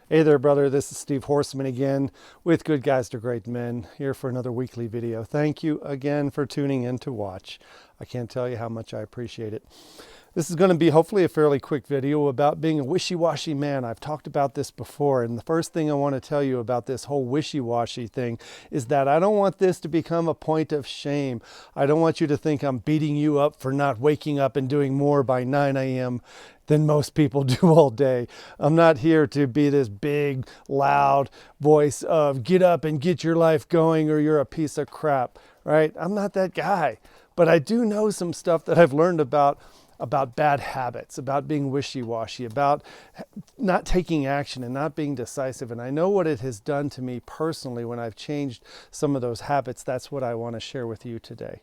Hey there, brother. This is Steve Horseman again with Good Guys to Great Men, here for another weekly video. Thank you again for tuning in to watch. I can't tell you how much I appreciate it. This is going to be hopefully a fairly quick video about being a wishy-washy man. I've talked about this before, and the first thing I want to tell you about this whole wishy-washy thing is that I don't want this to become a point of shame. I don't want you to think I'm beating you up for not waking up and doing more by 9 a.m. than most people do all day. I'm not here to be this big, loud voice of get up and get your life going or you're a piece of crap, right? I'm not that guy. But I do know some stuff that I've learned about bad habits, about being wishy-washy, about not taking action and not being decisive. And I know what it has done to me personally when I've changed some of those habits. That's what I want to share with you today.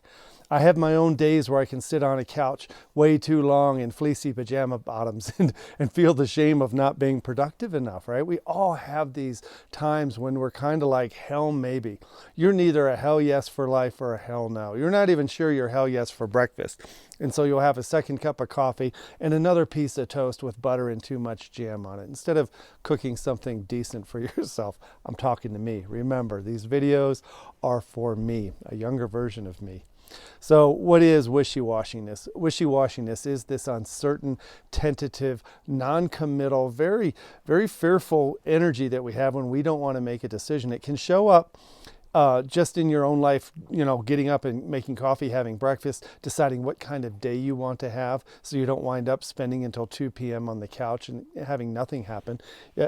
I have my own days where I can sit on a couch way too long in fleecy pajama bottoms and feel the shame of not being productive enough, right? We all have these times when we're kind of like, hell maybe. You're neither a hell yes for life or a hell no. You're not even sure you're hell yes for breakfast. And so you'll have a second cup of coffee and another piece of toast with butter and too much jam on it. Instead of cooking something decent for yourself, I'm talking to me. Remember, these videos are for me, a younger version of me. So what is wishy-washiness? Wishy-washiness is this uncertain, tentative, non-committal, very, very fearful energy that we have when we don't want to make a decision. It can show up just in your own life, getting up and making coffee, having breakfast, deciding what kind of day you want to have so you don't wind up spending until 2 p.m. on the couch and having nothing happen.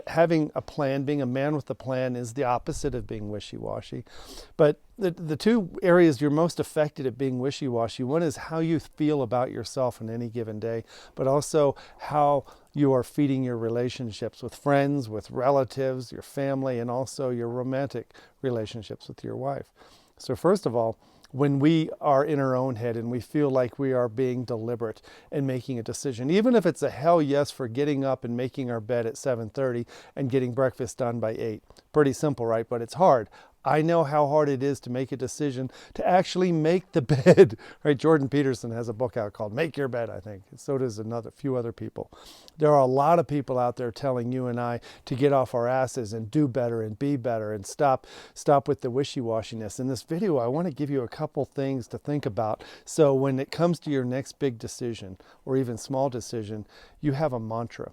Having a plan, being a man with a plan is the opposite of being wishy-washy. But the two areas you're most affected at being wishy-washy, one is how you feel about yourself on any given day, but also how you are feeding your relationships with friends, with relatives, your family, and also your romantic relationships with your wife. So first of all, when we are in our own head and we feel like we are being deliberate and making a decision, even if it's a hell yes for getting up and making our bed at 7:30 and getting breakfast done by 8. Pretty simple, right? But it's hard. I know how hard it is to make a decision to actually make the bed, right? Jordan Peterson has a book out called Make Your Bed, I think. So does a few other people. There are a lot of people out there telling you and I to get off our asses and do better and be better and stop with the wishy-washiness. In this video, I want to give you a couple things to think about. So when it comes to your next big decision or even small decision, you have a mantra.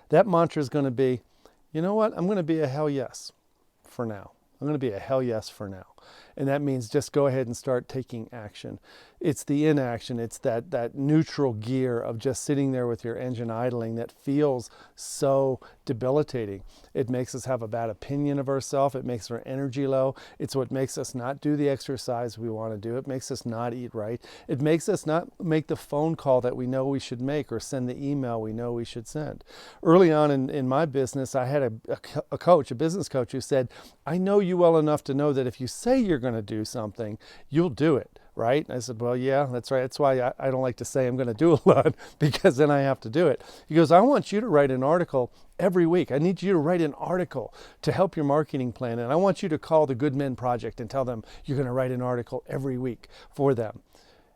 That mantra is going to be, you know what? I'm going to be a hell yes for now. I'm going to be a hell yes for now. And that means just go ahead and start taking action. It's the inaction. It's that neutral gear of just sitting there with your engine idling that feels so debilitating. It makes us have a bad opinion of ourselves. It makes our energy low. It's what makes us not do the exercise we want to do. It makes us not eat right. It makes us not make the phone call that we know we should make or send the email we know we should send. Early on in my business, I had a business coach who said, I know you well enough to know that if you say you're going to do something, you'll do it. Right? I said, well, yeah, that's right. That's why I don't like to say I'm going to do a lot because then I have to do it. He goes, I want you to write an article every week. I need you to write an article to help your marketing plan. And I want you to call the Good Men Project and tell them you're going to write an article every week for them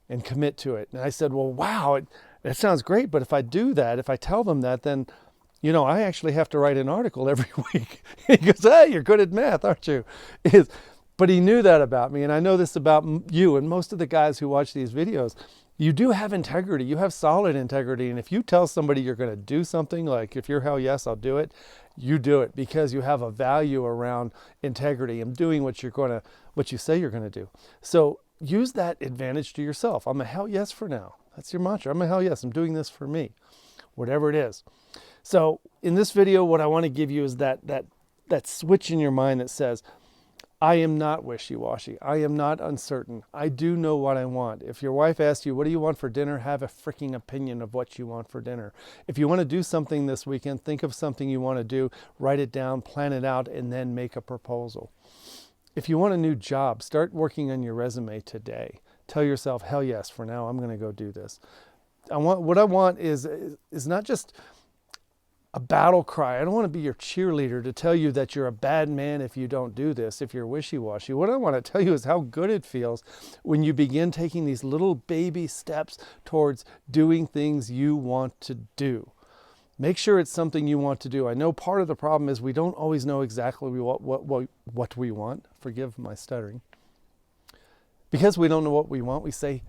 and commit to it. And I said, well, wow, that sounds great. But if I do that, if I tell them that, then I actually have to write an article every week. He goes, hey, you're good at math, aren't you? But he knew that about me, and I know this about you and most of the guys who watch these videos. You do have integrity. You have solid integrity, and if you tell somebody you're going to do something, like if you're hell yes, I'll do it, you do it because you have a value around integrity and doing what you say you're going to do. So use that advantage to yourself. I'm a hell yes for now. That's your mantra. I'm a hell yes. I'm doing this for me, whatever it is. So in this video, what I want to give you is that switch in your mind that says, I am not wishy-washy. I am not uncertain. I do know what I want. If your wife asks you, what do you want for dinner? Have a freaking opinion of what you want for dinner. If you want to do something this weekend, think of something you want to do, write it down, plan it out, and then make a proposal. If you want a new job, start working on your resume today. Tell yourself, hell yes, for now, I'm going to go do this. What I want is not just a battle cry. I don't want to be your cheerleader to tell you that you're a bad man if you don't do this, if you're wishy-washy. What I want to tell you is how good it feels when you begin taking these little baby steps towards doing things you want to do. Make sure it's something you want to do. I know part of the problem is we don't always know exactly what we want. Forgive my stuttering. Because we don't know what we want, we say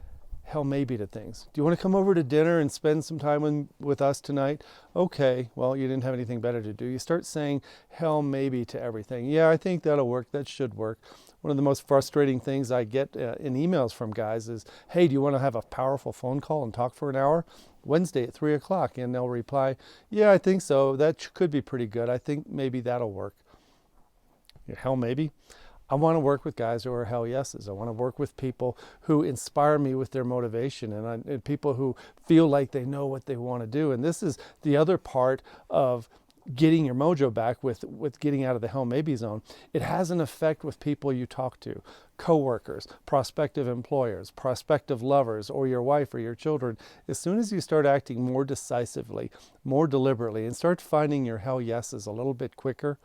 hell maybe to things. Do you want to come over to dinner and spend some time with us tonight? Okay, well, you didn't have anything better to do. You start saying hell maybe to everything. Yeah, I think that'll work. That should work. One of the most frustrating things I get in emails from guys is, hey, do you want to have a powerful phone call and talk for an hour? Wednesday at 3 o'clock. And they'll reply, yeah, I think so. That could be pretty good. I think maybe that'll work. Hell maybe. I want to work with guys who are hell yeses. I want to work with people who inspire me with their motivation and people who feel like they know what they want to do. And this is the other part of getting your mojo back with getting out of the hell maybe zone. It has an effect with people you talk to, coworkers, prospective employers, prospective lovers, or your wife or your children. As soon as you start acting more decisively, more deliberately, and start finding your hell yeses a little bit quicker,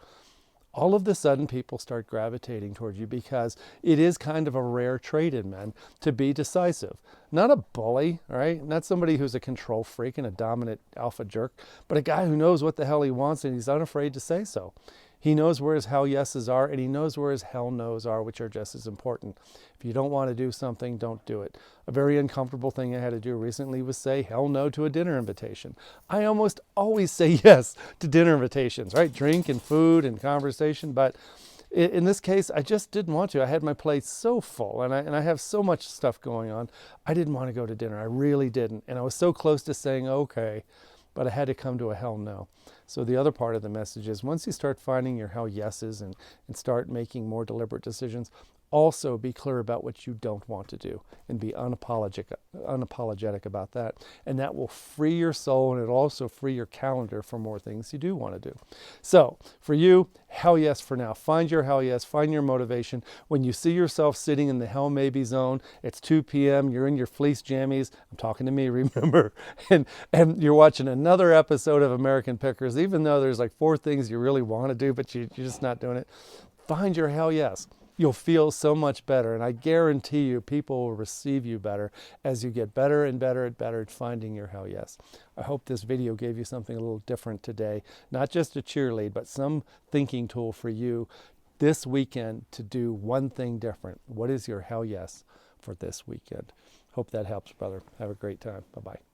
all of a sudden people start gravitating towards you, because it is kind of a rare trait in men to be decisive. Not a bully, all right? Not somebody who's a control freak and a dominant alpha jerk, but a guy who knows what the hell he wants and he's unafraid to say so. He knows where his hell yeses are, and he knows where his hell no's are, which are just as important. If you don't want to do something, don't do it. A very uncomfortable thing I had to do recently was say hell no to a dinner invitation. I almost always say yes to dinner invitations, right? Drink and food and conversation, but in this case, I just didn't want to. I had my plate so full, and I have so much stuff going on. I didn't want to go to dinner. I really didn't. And I was so close to saying okay, but I had to come to a hell no. So the other part of the message is, once you start finding your hell yeses and start making more deliberate decisions, also be clear about what you don't want to do and be unapologetic about that. And that will free your soul, and it'll also free your calendar for more things you do want to do. So for you, hell yes for now. Find your hell yes, find your motivation. When you see yourself sitting in the hell maybe zone, it's 2 p.m., you're in your fleece jammies, I'm talking to me, remember, and you're watching another episode of American Pickers, even though there's like 4 things you really want to do, but you're just not doing it. Find your hell yes. You'll feel so much better, and I guarantee you people will receive you better as you get better and better at finding your hell yes. I hope this video gave you something a little different today, not just a cheerlead, but some thinking tool for you this weekend to do one thing different. What is your hell yes for this weekend? Hope that helps, brother. Have a great time. Bye-bye.